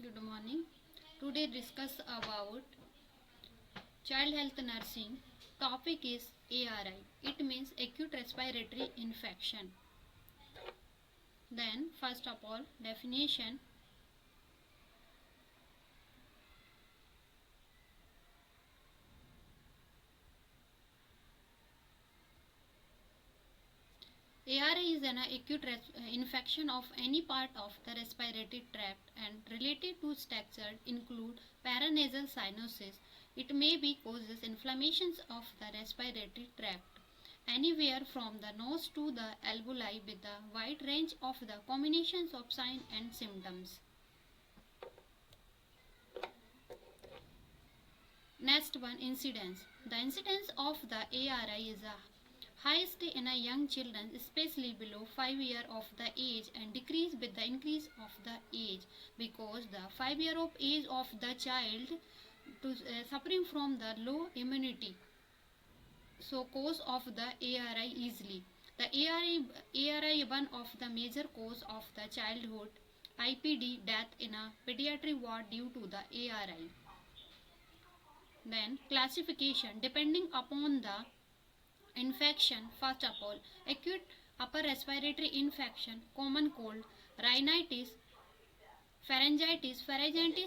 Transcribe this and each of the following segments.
Good morning. Today discuss about child health nursing. Topic is ARI. It means acute respiratory infection. Then first of all definition. ARI is an acute infection of any part of the respiratory tract and related to structure include paranasal cyanosis. It may be causes inflammations of the respiratory tract anywhere from the nose to the alveoli with a wide range of the combinations of signs and symptoms. Next one, incidence. The incidence of the ARI is a highest in a young children, especially below 5 years of the age, and decrease with the increase of the age because the 5 year of age of the child suffering from the low immunity. So cause of the ARI easily. The ARI one of the major cause of the childhood IPD death in a pediatric ward due to the ARI. Then classification depending upon the infection. First of all, acute upper respiratory infection, common cold, rhinitis, pharyngitis.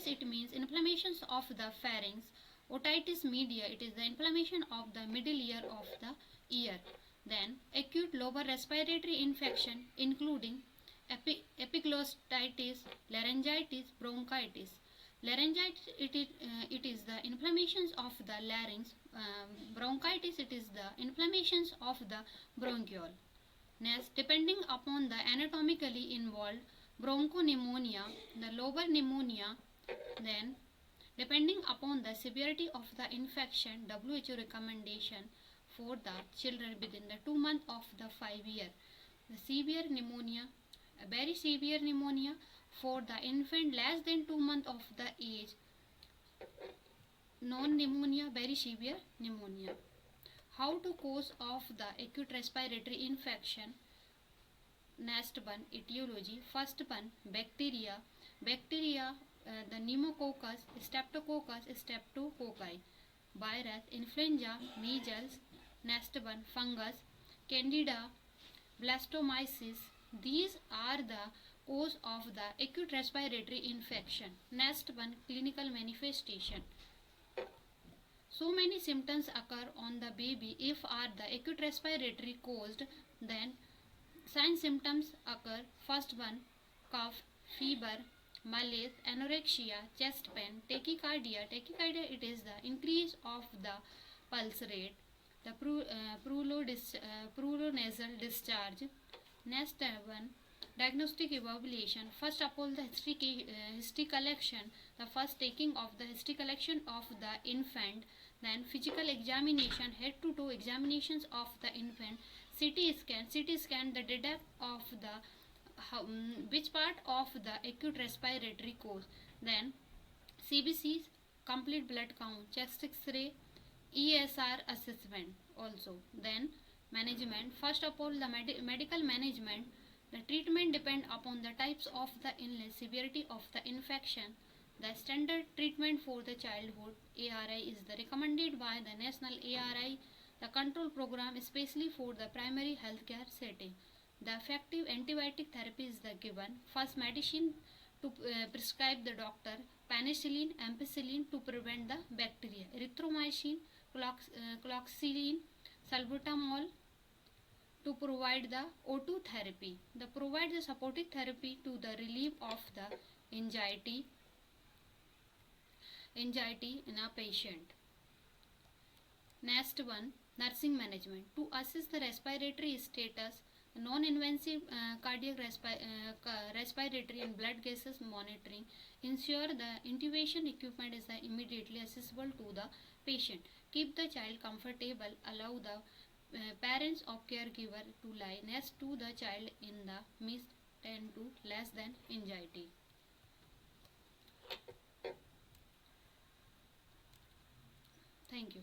It means inflammations of the pharynx. Otitis media, it is the inflammation of the middle ear of the ear. Then acute lower respiratory infection including epiglottitis, laryngitis, bronchitis. Laryngitis, it is the inflammations of the larynx. Bronchitis, it is the inflammations of the bronchiole. Next, depending upon the anatomically involved, bronchopneumonia, the lobar pneumonia. Then, depending upon the severity of the infection, WHO recommendation for the children within the 2 months of the 5 year. The severe pneumonia, a very severe pneumonia for the infant less than 2 months of the age. Non-pneumonia, very severe pneumonia. How to cause of the acute respiratory infection? Next one, etiology. First one, bacteria. The pneumococcus, streptococci. Virus, influenza, measles. Next one, fungus, candida, blastomyces. These are the cause of the acute respiratory infection. Next one, clinical manifestation. So many symptoms occur on the baby if are the acute respiratory caused. Then sign symptoms occur. First one, cough, fever, malaise, anorexia, chest pain, tachycardia. Tachycardia, it is the increase of the pulse rate. The pruronasal discharge. Next one, diagnostic evaluation. First of all, the history collection. The first taking of the history collection of the infant. Then physical examination, head to toe examinations of the infant. CT scan the detect of the which part of the acute respiratory cause. Then CBC, complete blood count, chest X-ray, ESR assessment also. Then management. First of all, the medical management. The treatment depend upon the types of the illness, severity of the infection. The standard treatment for the childhood ARI is the recommended by the National ARI, the control program especially for the primary healthcare setting. The effective antibiotic therapy is the given. First medicine to prescribe the doctor, penicillin, ampicillin to prevent the bacteria, erythromycin, cloxacillin, salbutamol to provide the O2 therapy. The provide the supportive therapy to the relief of the anxiety in a patient. Next one, nursing management. To assess the respiratory status, non-invasive cardiac respiratory and blood gases monitoring. Ensure the intubation equipment is immediately accessible to the patient. Keep the child comfortable. Allow the parents or caregiver to lie next to the child in the midst tend to less than anxiety. Thank you.